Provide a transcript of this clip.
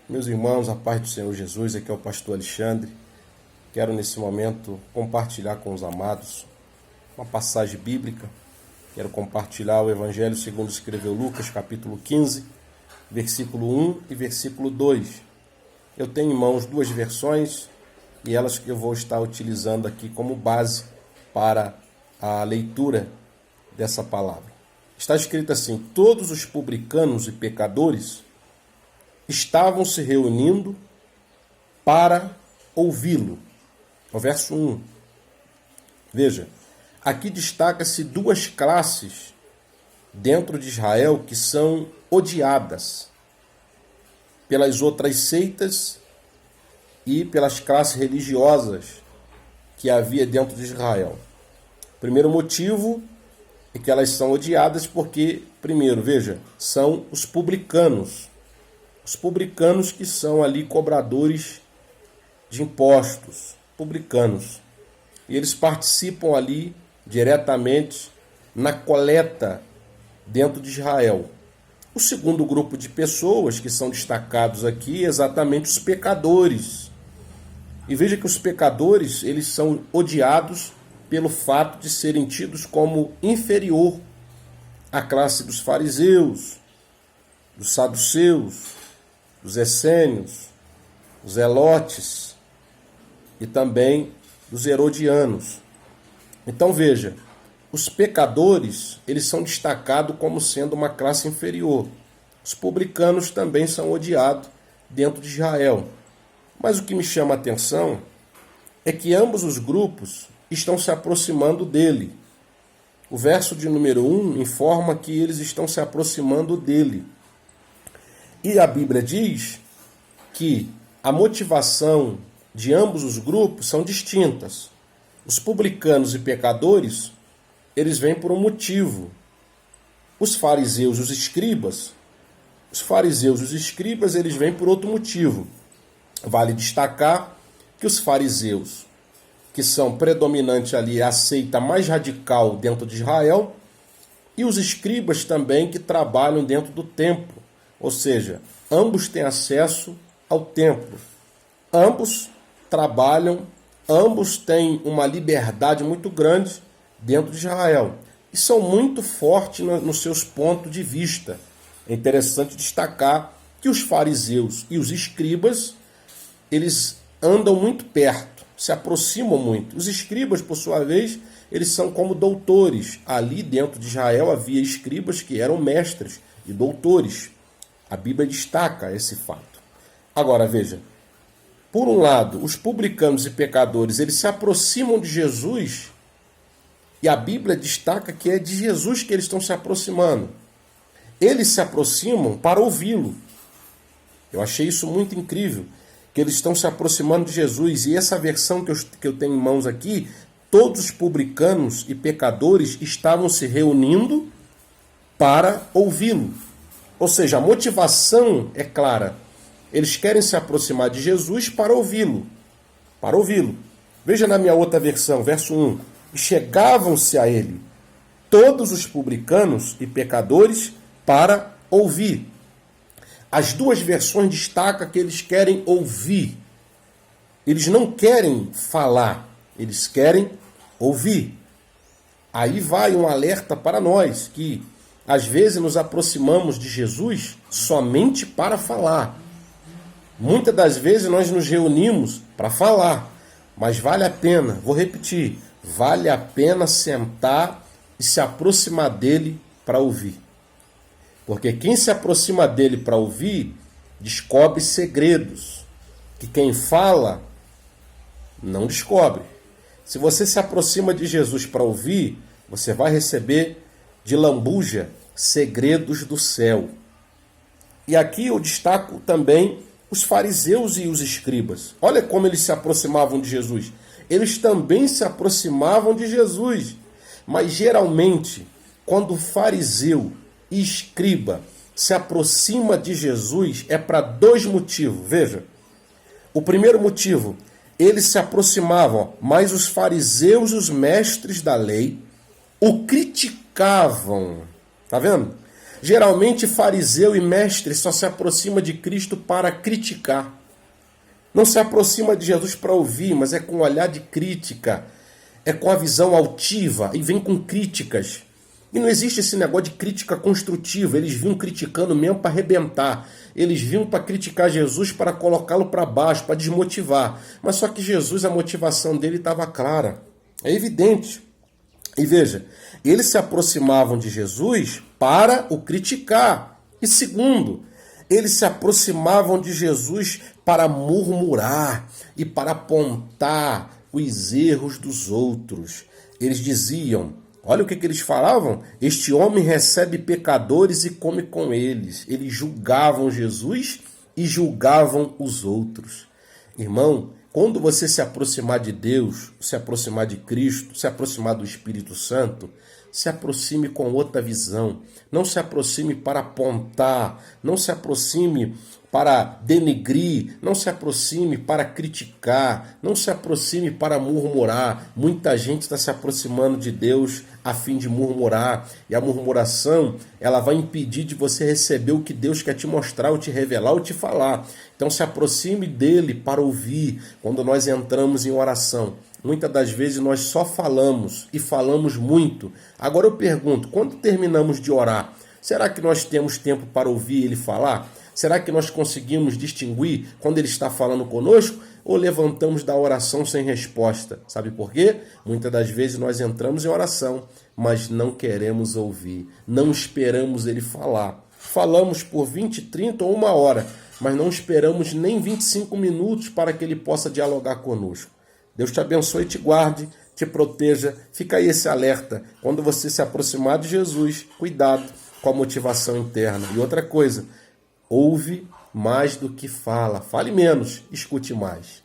Meus irmãos, a paz do Senhor Jesus, aqui é o pastor Alexandre. Quero nesse momento compartilhar com os amados uma passagem bíblica. Quero compartilhar o Evangelho segundo escreveu Lucas, capítulo 15, versículo 1 e versículo 2. Eu tenho em mãos duas versões e elas que eu vou estar utilizando aqui como base para a leitura dessa palavra. Está escrito assim: todos os publicanos e pecadores estavam se reunindo para ouvi-lo. O verso 1. Veja, aqui destaca-se duas classes dentro de Israel que são odiadas pelas outras seitas e pelas classes religiosas que havia dentro de Israel. Primeiro motivo é que elas são odiadas porque, primeiro, veja, são os publicanos. Os publicanos que são ali cobradores de impostos, publicanos. E eles participam ali diretamente na coleta dentro de Israel. O segundo grupo de pessoas que são destacados aqui é exatamente os pecadores. E veja que os pecadores, eles são odiados pelo fato de serem tidos como inferior à classe dos fariseus, dos saduceus, dos essênios, dos zelotes e também dos herodianos. Então veja, os pecadores, eles são destacados como sendo uma classe inferior. Os publicanos também são odiados dentro de Israel. Mas o que me chama a atenção é que ambos os grupos estão se aproximando dele. O verso de número 1 informa que eles estão se aproximando dele. E a Bíblia diz que a motivação de ambos os grupos são distintas. Os publicanos e pecadores, eles vêm por um motivo. Os fariseus e os escribas, eles vêm por outro motivo. Vale destacar que os fariseus, que são predominante ali a seita mais radical dentro de Israel, e os escribas também que trabalham dentro do templo. Ou seja, ambos têm acesso ao templo. Ambos trabalham, ambos têm uma liberdade muito grande dentro de Israel. E são muito fortes nos seus pontos de vista. É interessante destacar que os fariseus e os escribas, eles andam muito perto, se aproximam muito. Os escribas, por sua vez, eles são como doutores. Ali dentro de Israel havia escribas que eram mestres e doutores. A Bíblia destaca esse fato. Agora, veja, por um lado, os publicanos e pecadores, eles se aproximam de Jesus e a Bíblia destaca que é de Jesus que eles estão se aproximando. Eles se aproximam para ouvi-lo. Eu achei isso muito incrível, que eles estão se aproximando de Jesus. E essa versão que eu tenho em mãos aqui, todos os publicanos e pecadores estavam se reunindo para ouvi-lo. Ou seja, a motivação é clara. Eles querem se aproximar de Jesus para ouvi-lo. Para ouvi-lo. Veja na minha outra versão, verso 1. E chegavam-se a ele todos os publicanos e pecadores para ouvir. As duas versões destacam que eles querem ouvir. Eles não querem falar, eles querem ouvir. Aí vai um alerta para nós, que às vezes nos aproximamos de Jesus somente para falar. Muitas das vezes nós nos reunimos para falar, mas vale a pena, vou repetir, vale a pena sentar e se aproximar dele para ouvir. Porque quem se aproxima dele para ouvir, descobre segredos, que quem fala não descobre. Se você se aproxima de Jesus para ouvir, você vai receber de lambuja segredos do céu. E aqui eu destaco também os fariseus e os escribas. Olha como eles se aproximavam de Jesus. Eles também se aproximavam de Jesus. Mas geralmente, quando o fariseu e escriba se aproxima de Jesus, é para dois motivos. Veja, o primeiro motivo, eles se aproximavam, mas os fariseus e os mestres da lei o criticavam. Tá vendo? Geralmente, fariseu e mestre só se aproxima de Cristo para criticar. Não se aproxima de Jesus para ouvir, mas é com olhar de crítica, é com a visão altiva e vem com críticas. E não existe esse negócio de crítica construtiva. Eles vinham criticando mesmo para arrebentar. Eles vinham para criticar Jesus para colocá-lo para baixo, para desmotivar. Mas só que Jesus, a motivação dele estava clara. É evidente. E veja, eles se aproximavam de Jesus para o criticar. E segundo, eles se aproximavam de Jesus para murmurar e para apontar os erros dos outros. Eles diziam, olha o que eles falavam, este homem recebe pecadores e come com eles. Eles julgavam Jesus e julgavam os outros. Irmão, quando você se aproximar de Deus, se aproximar de Cristo, se aproximar do Espírito Santo, se aproxime com outra visão. Não se aproxime para apontar, não se aproxime para denegrir, não se aproxime para criticar, não se aproxime para murmurar. Muita gente está se aproximando de Deus a fim de murmurar, e a murmuração ela vai impedir de você receber o que Deus quer te mostrar, ou te revelar, ou te falar. Então se aproxime dele para ouvir. Quando nós entramos em oração, muitas das vezes nós só falamos e falamos muito. Agora eu pergunto, quando terminamos de orar, será que nós temos tempo para ouvir ele falar? Será que nós conseguimos distinguir quando ele está falando conosco ou levantamos da oração sem resposta? Sabe por quê? Muitas das vezes nós entramos em oração, mas não queremos ouvir, não esperamos ele falar. Falamos por 20, 30 ou 1 hora, mas não esperamos nem 25 minutos para que ele possa dialogar conosco. Deus te abençoe e te guarde, te proteja. Fica aí esse alerta. Quando você se aproximar de Jesus, cuidado com a motivação interna. E outra coisa, ouve mais do que fala. Fale menos, escute mais.